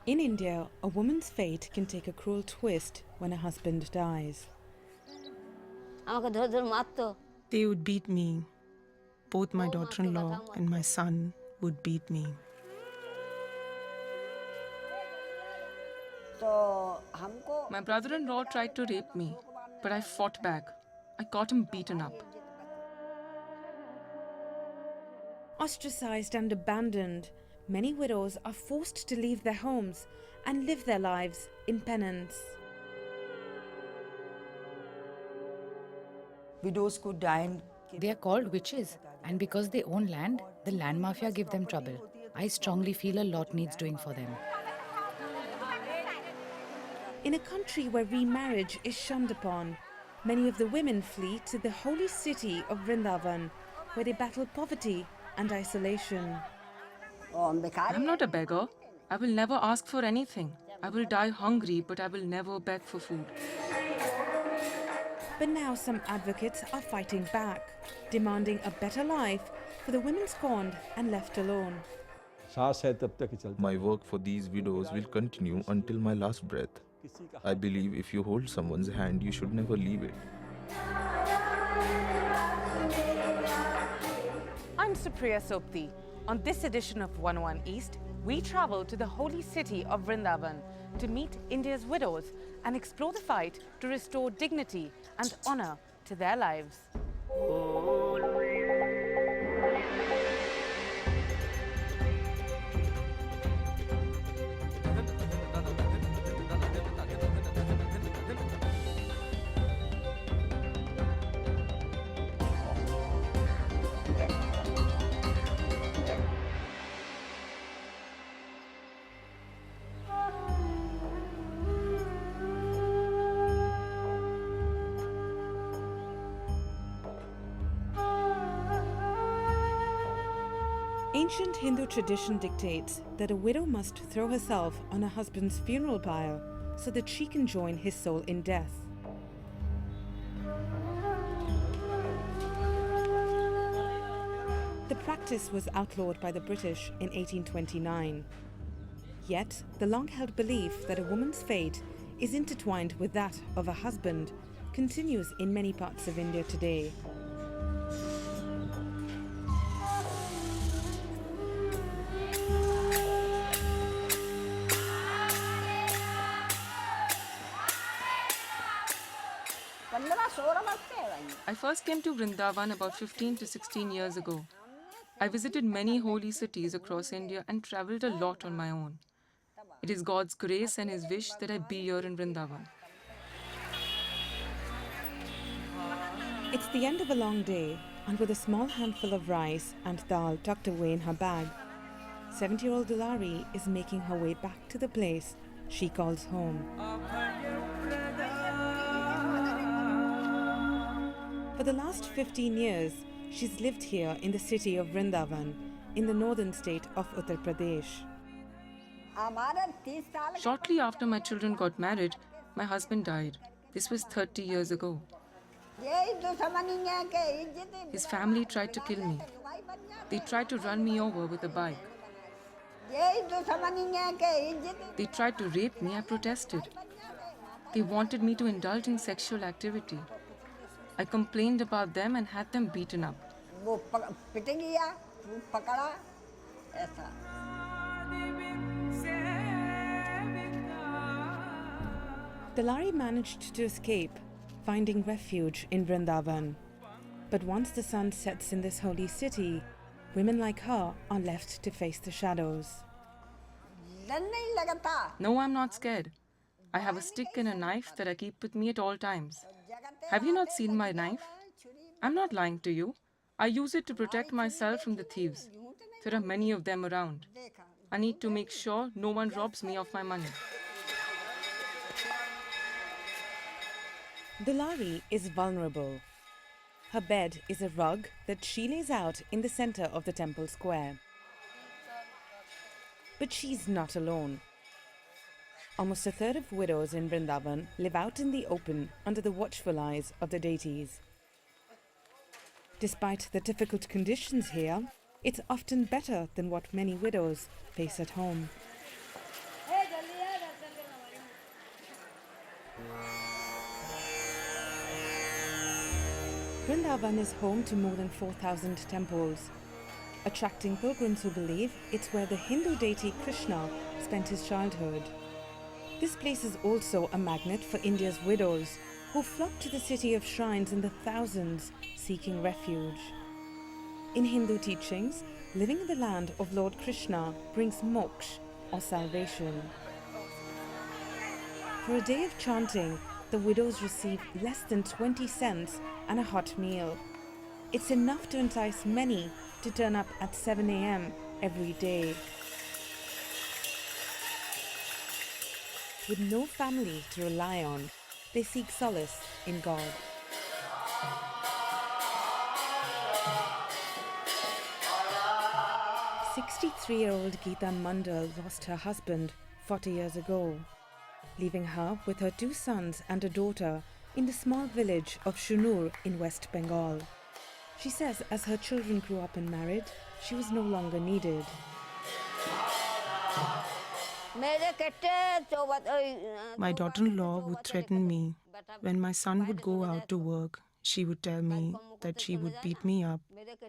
In India, a woman's fate can take a cruel twist when a husband dies. They would beat me. Both my daughter-in-law and my son would beat me. My brother-in-law tried to rape me, but I fought back. I got him beaten up. Ostracised and abandoned, many widows are forced to leave their homes and live their lives in penance. Widows could die in... They are called witches, and because they own land, the land mafia give them trouble. I strongly feel a lot needs doing for them. In a country where remarriage is shunned upon, many of the women flee to the holy city of Vrindavan, where they battle poverty and isolation. I'm not a beggar. I will never ask for anything. I will die hungry, but I will never beg for food. But now some advocates are fighting back, demanding a better life for the women scorned and left alone. My work for these widows will continue until my last breath. I believe if you hold someone's hand, you should never leave it. I'm SUPRIYA SOBTI. On this edition of 101 East, we travel to the holy city of Vrindavan to meet India's widows and explore the fight to restore dignity and honour to their lives. Ancient Hindu tradition dictates that a widow must throw herself on her husband's funeral pyre so that she can join his soul in death. The practice was outlawed by the British in 1829. Yet, the long-held belief that a woman's fate is intertwined with that of a husband continues in many parts of India today. I first came to Vrindavan about 15 to 16 years ago. I visited many holy cities across India and travelled a lot on my own. It is God's grace and His wish that I be here in Vrindavan. It's the end of a long day, and with a small handful of rice and dal tucked away in her bag, 70-year-old Dulari is making her way back to the place she calls home. For the last 15 years, she's lived here in the city of Vrindavan, in the northern state of Uttar Pradesh. Shortly after my children got married, my husband died. This was 30 years ago. His family tried to kill me. They tried to run me over with a bike. They tried to rape me. I protested. They wanted me to indulge in sexual activity. I complained about them and had them beaten up. Dulari managed to escape, finding refuge in Vrindavan. But once the sun sets in this holy city, women like her are left to face the shadows. No, I'm not scared. I have a stick and a knife that I keep with me at all times. Have you not seen my knife? I'm not lying to you. I use it to protect myself from the thieves. There are many of them around. I need to make sure no one robs me of my money. Dulari is vulnerable. Her bed is a rug that she lays out in the center of the temple square. But she's not alone. Almost a third of widows in Vrindavan live out in the open under the watchful eyes of the deities. Despite the difficult conditions here, it's often better than what many widows face at home. Vrindavan is home to more than 4,000 temples, attracting pilgrims who believe it's where the Hindu deity Krishna spent his childhood. This place is also a magnet for India's widows, who flock to the city of shrines in the thousands, seeking refuge. In Hindu teachings, living in the land of Lord Krishna brings moksha, or salvation. For a day of chanting, the widows receive less than 20 cents and a hot meal. It's enough to entice many to turn up at 7 a.m. every day. With no family to rely on, they seek solace in God. 63-year-old Geeta MANDAL lost her husband 40 years ago, leaving her with her 2 sons and a daughter in the small village of Shunur in West Bengal. She says as her children grew up and married, she was no longer needed. My daughter-in-law would threaten me. When my son would go out to work, she would tell me that she would beat me up,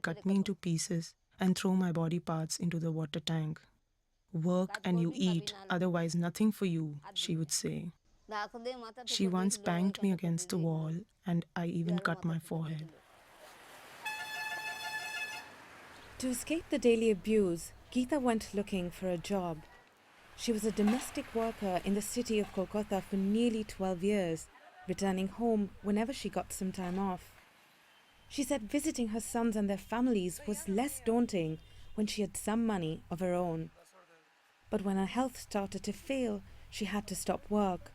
cut me into pieces, and throw my body parts into the water tank. Work and you eat, otherwise nothing for you, she would say. She once banged me against the wall, and I even cut my forehead. To escape the daily abuse, Geeta went looking for a job. She was a domestic worker in the city of KOLKATA for nearly 12 years, returning home whenever she got some time off. She said visiting her sons and their families was less daunting when she had some money of her own. But when her health started to fail, she had to stop work.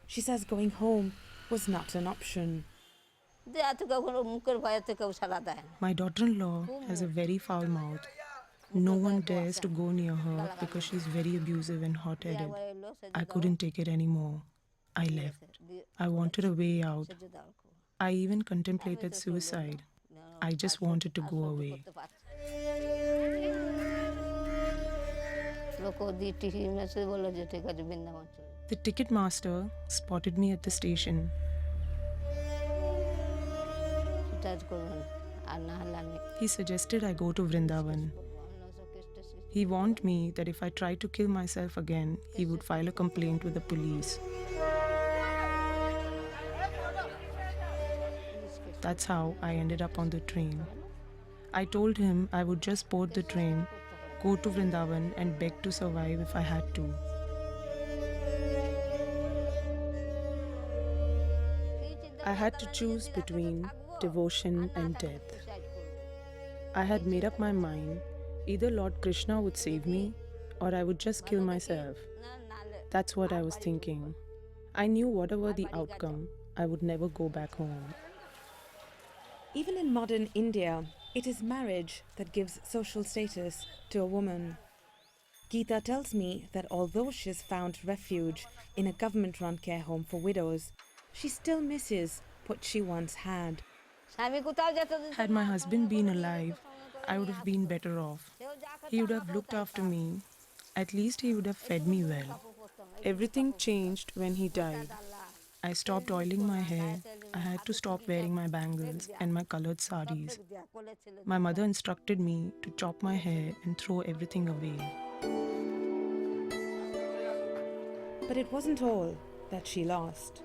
She says going home was not an option. My daughter-in-law has a very foul mouth. No one dares to go near her because she's very abusive and hot-headed. I couldn't take it anymore. I left. I wanted a way out. I even contemplated suicide. I just wanted to go away. The ticket master spotted me at the station. He suggested I go to Vrindavan. He warned me that if I tried to kill myself again, he would file a complaint with the police. That's how I ended up on the train. I told him I would just board the train, go to Vrindavan and beg to survive if I had to. I had to choose between devotion and death. I had made up my mind, either Lord Krishna would save me or I would just kill myself. That's what I was thinking. I knew whatever the outcome, I would never go back home. Even in modern India, it is marriage that gives social status to a woman. Geeta tells me that although she has found refuge in a government-run care home for widows, she still misses what she once had. Had my husband been alive, I would have been better off. He would have looked after me. At least he would have fed me well. Everything changed when he died. I stopped oiling my hair. I had to stop wearing my bangles and my colored saris. My mother instructed me to chop my hair and throw everything away. But it wasn't all that she lost.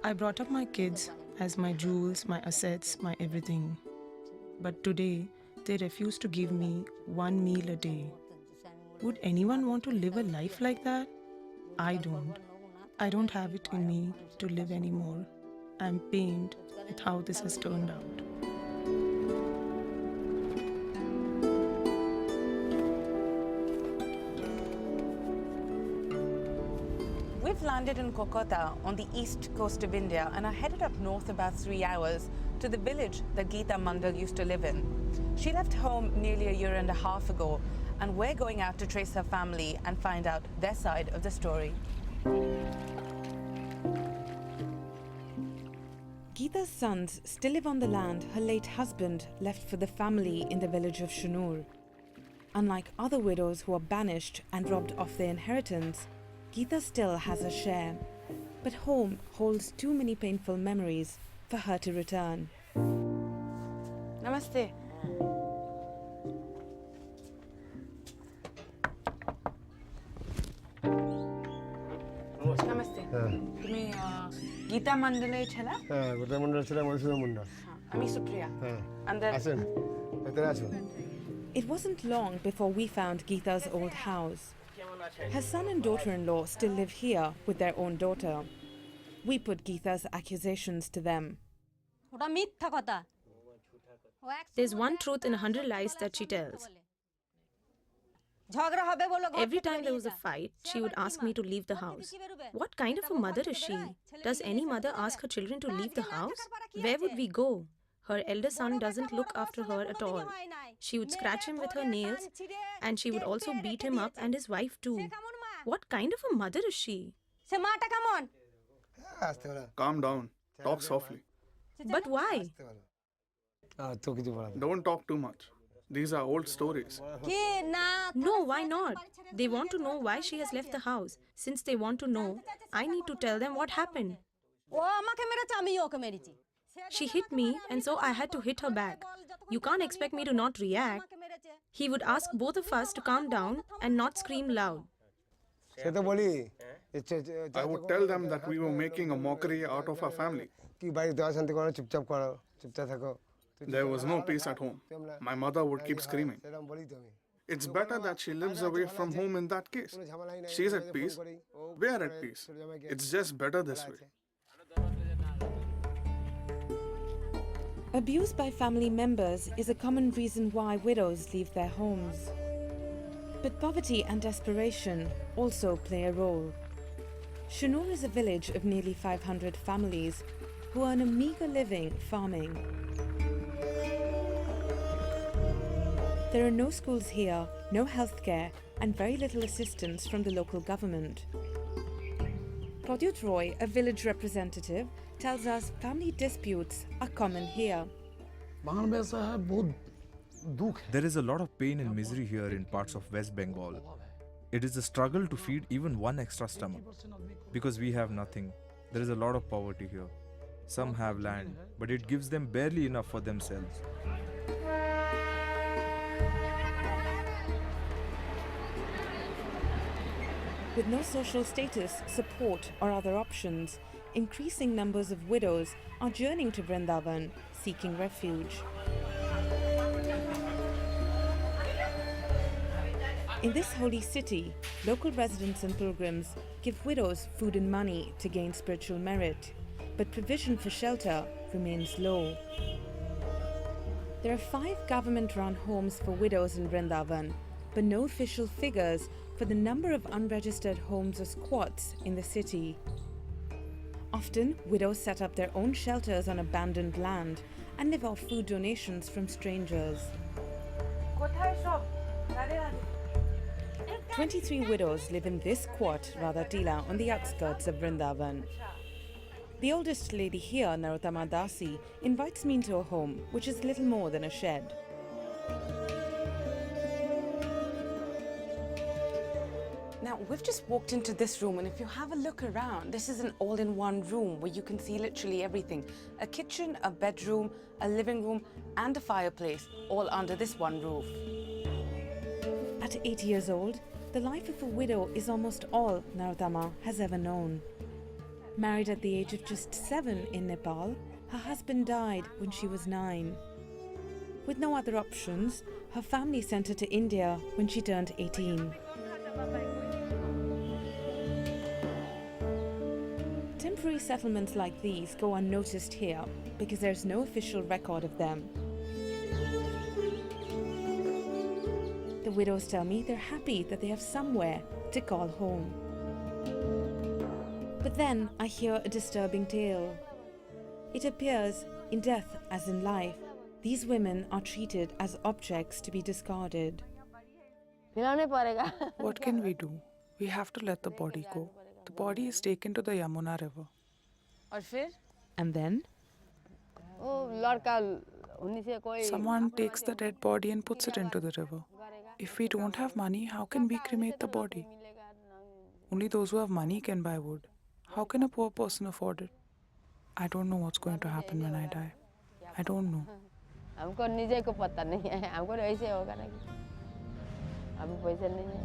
I brought up my kids as my jewels, my assets, my everything. But today, they refuse to give me one meal a day. Would anyone want to live a life like that? I don't. I don't have it in me to live anymore. I'm pained with how this has turned out. We've landed in Kolkata on the east coast of India and are headed up north about 3 hours to the village that Geeta MANDAL used to live in. She left home nearly a year and a half ago, and we're going out to trace her family and find out their side of the story. Geeta's sons still live on the land her late husband left for the family in the village of Shunur. Unlike other widows who are banished and robbed of their inheritance, Geeta still has a share. But home holds too many painful memories for her to return. Namaste. Namaste. তুমি গীতা মন্ডলের ছেলে? হ্যাঁ, গীতা মন্ডল ছেলে মধুসূদন মন্ডল। আমি সুপ্রিয়া। হ্যাঁ। And then আসেন, ভেতরে আসুন। it wasn't long before we found Geeta's old house. Her son and daughter-in-law still live here with their own daughter. We put Geeta's accusations to them. There's one truth in 100 lies that she tells. Every time there was a fight, she would ask me to leave the house. What kind of a mother is she? Does any mother ask her children to leave the house? Where would we go? Her elder son doesn't look after her at all. She would scratch him with her nails, and she would also beat him up and his wife too. What kind of a mother is she? Calm down. Talk softly. But why? তো কিছু বলা। Don't talk too much. These are old stories. No, why not? They want to know why she has left the house. Since they want to know, I need to tell them what happened. She hit me, and so I had to hit her back. You can't expect me to not react. He would ask both of us to calm down and not scream loud. সে তো বলি। I would tell them that we were making a mockery out of our family. কি বাড়ি দেওয়া শান্তি করো, চুপচাপ করো, চুপচাপ থাকো। There was no peace at home. My mother would keep screaming. সেরকম বলি তো আমি। It's better that she lives away from home in that case. She's at peace. We're at peace. It's just better this way. Abuse by family members is a common reason why widows leave their homes. But poverty and desperation also play a role. Shunned is a village of nearly 500 families who earn a meager living farming. There are no schools here, no healthcare, and very little assistance from the local government. PRODYUT, a village representative, tells us family disputes are common here. There is a lot of pain and misery here in parts of West Bengal. It is a struggle to feed even one extra stomach. Because we have nothing, there is a lot of poverty here. Some have land, but it gives them barely enough for themselves. With no social status, support, or other options, increasing numbers of widows are journeying to Vrindavan, seeking refuge. In this holy city, local residents and pilgrims give widows food and money to gain spiritual merit, but provision for shelter remains low. There are 5 government-run homes for widows in Vrindavan, but no official figures for the number of unregistered homes or squats in the city. Often, widows set up their own shelters on abandoned land and live off food donations from strangers. 23 widows live in this squat, Radhatila, on the outskirts of Vrindavan. The oldest lady here, DASI, invites me into her home, which is little more than a shed. Now, we've just walked into this room, and if you have a look around, this is an all-in-one room where you can see literally everything. A kitchen, a bedroom, a living room, and a fireplace, all under this one roof. At 8 years old, the life of a widow is almost all Narottama has ever known. Married at the age of just 7 in Nepal, her husband died when she was 9. With no other options, her family sent her to India when she turned 18. Temporary settlements like these go unnoticed here because there's no official record of them. The widows tell me they're happy that they have somewhere to call home. But then I hear a disturbing tale. It appears, in death as in life, these women are treated as objects to be discarded. What can we do? We have to let the body go. The body is taken to the Yamuna river. And then? Someone takes the dead body and puts it into the river. If we don't have money, how can we cremate the body? Only those who have money can buy wood. How can a poor person afford it? I don't know what's going to happen when I die. I don't know. हमको निजे को पता नहीं है हमको ऐसे होगा ना अभी पैसे नहीं है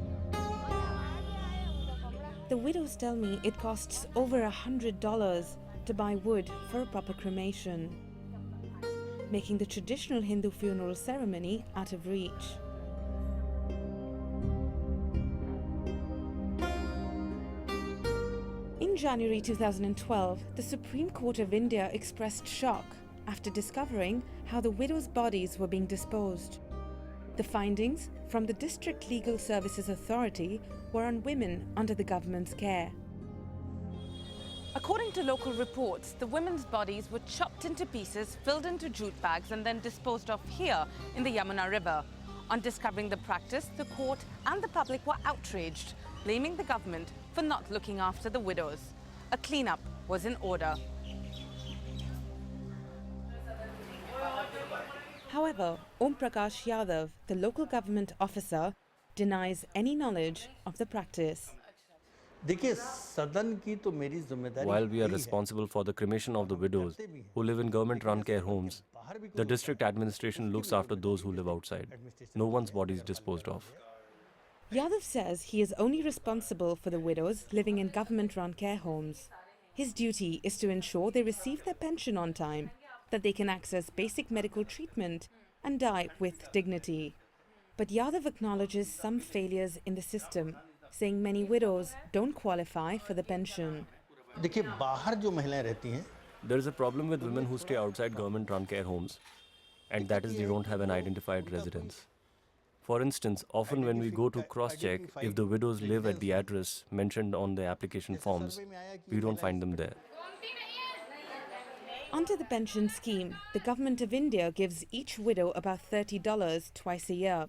The widows tell me it costs over $100 to buy wood for a proper cremation, making the traditional Hindu funeral ceremony out of reach. In January 2012, the Supreme Court of India expressed shock after discovering how the widows' bodies were being disposed. The findings from the District Legal Services Authority were on women under the government's care. According to local reports, the women's bodies were chopped into pieces, filled into jute bags and then disposed of here in the Yamuna River. On discovering the practice, the court and the public were outraged, blaming the government for not looking after the widows. A clean-up was in order. However, PRAKASH YADAV, the local government officer, denies any knowledge of the practice. While we are responsible for the cremation of the widows who live in government-run care homes, the district administration looks after those who live outside. No one's body is disposed of. Yadav says he is only responsible for the widows living in government-run care homes. His duty is to ensure they receive their pension on time, that they can access basic medical treatment and die with dignity. But Yadav acknowledges some failures in the system, saying many widows don't qualify for the pension. There is a problem with women who stay outside government-run care homes, and that is they don't have an identified residence. For instance, often when we go to cross-check if the widows live at the address mentioned on the application forms, we don't find them there. Under the pension scheme, the Government of India gives each widow about $30 twice a year.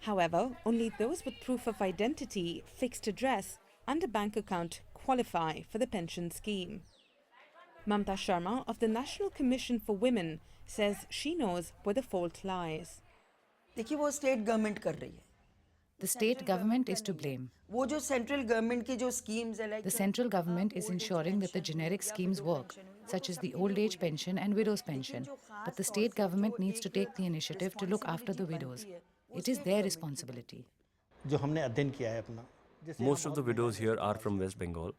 However, only those with proof of identity, fixed address and a bank account qualify for the pension scheme. Mamta Sharma of the National Commission for Women says she knows where the fault lies. The state government is to blame. The central government is ensuring that the generic schemes work, such as the old age pension and widow's pension. But the state government needs to take the initiative to look after the widows. It is their responsibility. Most of the widows here are from West Bengal,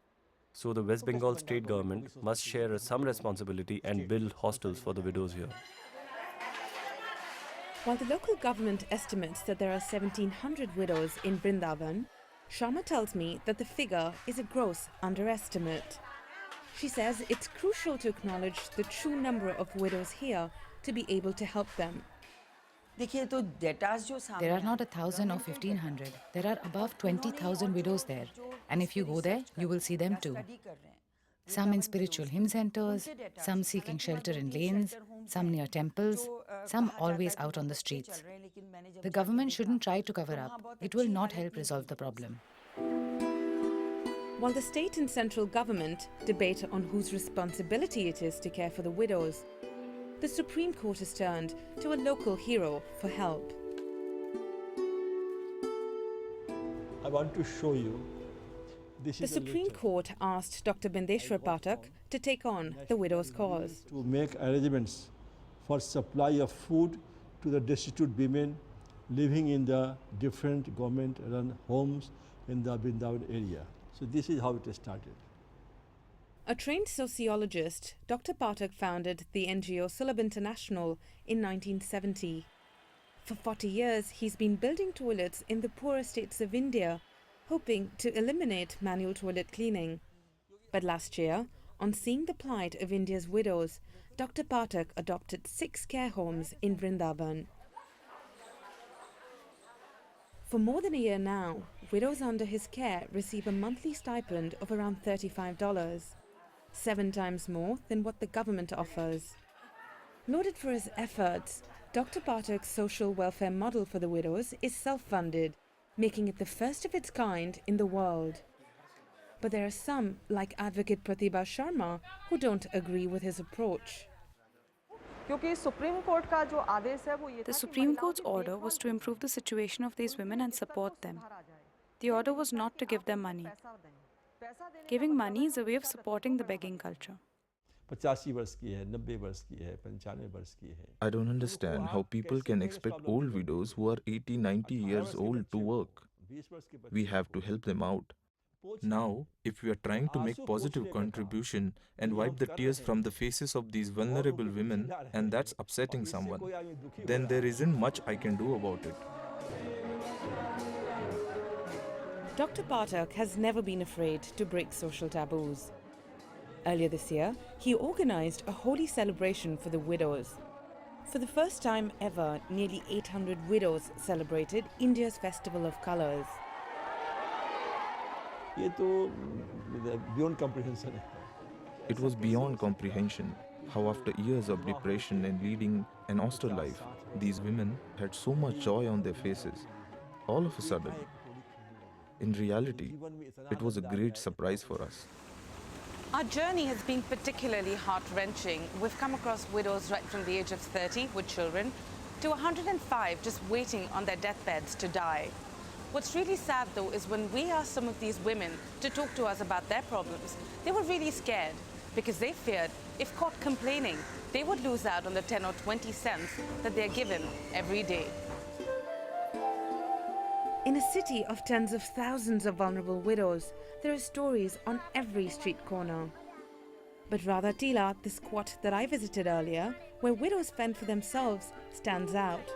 so the West Bengal state government must share some responsibility and build hostels for the widows here. While the local government estimates that there are 1,700 widows in Vrindavan, Sharma tells me that the figure is a gross underestimate. She says it's crucial to acknowledge the true number of widows here to be able to help them. There are not 1,000 or 1,500. There are above 20,000 widows there. And if you go there, you will see them too. Some in spiritual hymn centers, some seeking shelter in lanes, some near temples, some always out on the streets. The government shouldn't try to cover up. It will not help resolve the problem. While the state and central government debate on whose responsibility it is to care for the widows, the Supreme Court has turned to a local hero for help. I want to show you. The Supreme Court asked Dr. Bindeshwar Pathak to take on the widows' cause. To make arrangements for supply of food to the destitute women living in the different government-run homes in the Vrindavan area. So this is how it started. A trained sociologist, Dr. Pathak founded the NGO Sulabh International in 1970. For 40 years, he's been building toilets in the poorer states of India, hoping to eliminate manual toilet cleaning. But last year, on seeing the plight of India's widows, Dr. Pathak adopted 6 care homes in Vrindavan. For more than a year now, widows under his care receive a monthly stipend of around $35, 7 times more than what the government offers. Lauded for his efforts, Dr. Pathak's social welfare model for the widows is self-funded, making it the first of its kind in the world. But there are some, like advocate Pratibha Sharma, who don't agree with his approach. The Supreme Court's order was to improve the situation of these women and support them. The order was not to give them money. Giving money is a way of supporting the begging culture. 85 वर्ष की है, 90 वर्ष की है, 95 वर्ष की है. I don't understand how people can expect old widows who are 80, 90 years old to work. We have to help them out. Now, if we are trying to make positive contribution and wipe the tears from the faces of these vulnerable women, and that's upsetting someone, then there isn't much I can do about it. Dr. Pathak has never been afraid to break social taboos. Earlier this year, he organized a holy celebration for the widows. For the first time ever, nearly 800 widows celebrated India's Festival of Colours. Beyond comprehension. It was beyond comprehension how after years of depression and leading an austere life, these women had so much joy on their faces, all of a sudden. In reality, it was a great surprise for us. Our journey has been particularly heart-wrenching. We've come across widows right from the age of 30 with children to 105 just waiting on their deathbeds to die. What's really sad though is when we asked some of these women to talk to us about their problems, they were really scared because they feared if caught complaining, they would lose out on the 10 or 20 cents that they're given every day. In a city of tens of thousands of vulnerable widows, there are stories on every street corner. But Radha Tila, the squat that I visited earlier, where widows fend for themselves, stands out.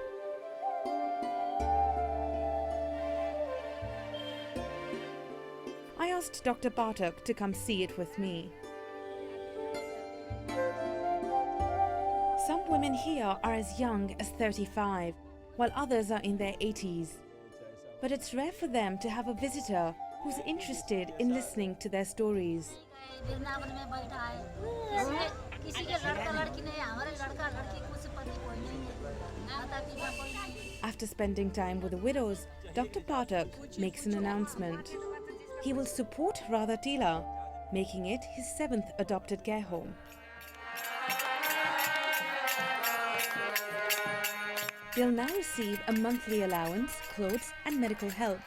I asked Dr. Pathak to come see it with me. Some women here are as young as 35, while others are in their 80s. But it's rare for them to have a visitor who's interested in listening to their stories. After spending time with the widows, Dr. Pathak makes an announcement. He will support Radha Tila, making it his 7th adopted care home. They'll now receive a monthly allowance, clothes and medical help.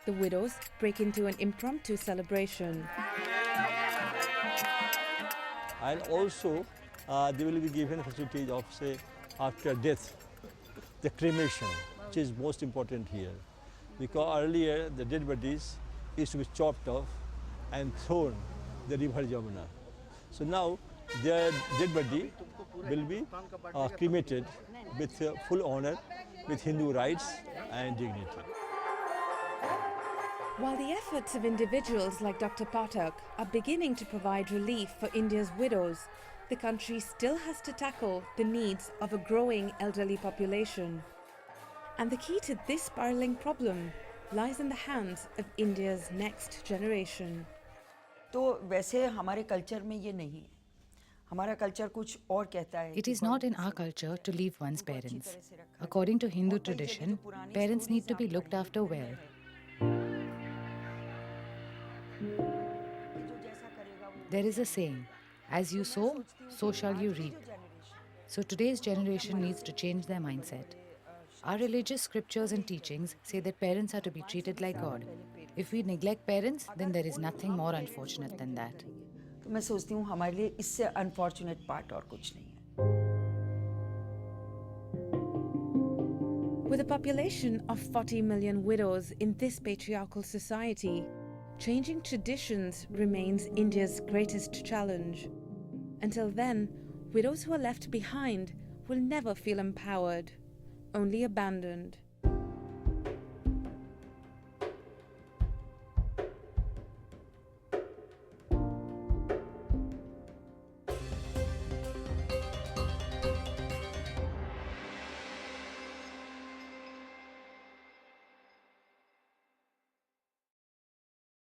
The widows break into an impromptu celebration. And also, they will be given facilities of, say, after death, the cremation, which is most important here. Because earlier, the dead bodies used to be chopped off and thrown the river Jamuna. So now, their dead body will be cremated with full honor, with Hindu rights and dignity. While the efforts of individuals like Dr. Pathak are beginning to provide relief for India's widows, the country still has to tackle the needs of a growing elderly population. And the key to this spiraling problem lies in the hands of India's next generation. तो वैसे हमारे culture में ये नहीं है. हमारा culture कुछ और कहता है. It is not in our culture to leave one's parents. According to Hindu tradition, parents need to be looked after well. There is a saying, as you sow, so shall you reap. So today's generation needs to change their mindset. Our religious scriptures and teachings say that parents are to be treated like God. If we neglect parents, then there is nothing more unfortunate than that. तो मैं सोचती हूँ हमारे लिए इससे unfortunate part और कुछ नहीं है. With a population of 40 million widows in this patriarchal society, changing traditions remains India's greatest challenge. Until then, widows who are left behind will never feel empowered, only abandoned.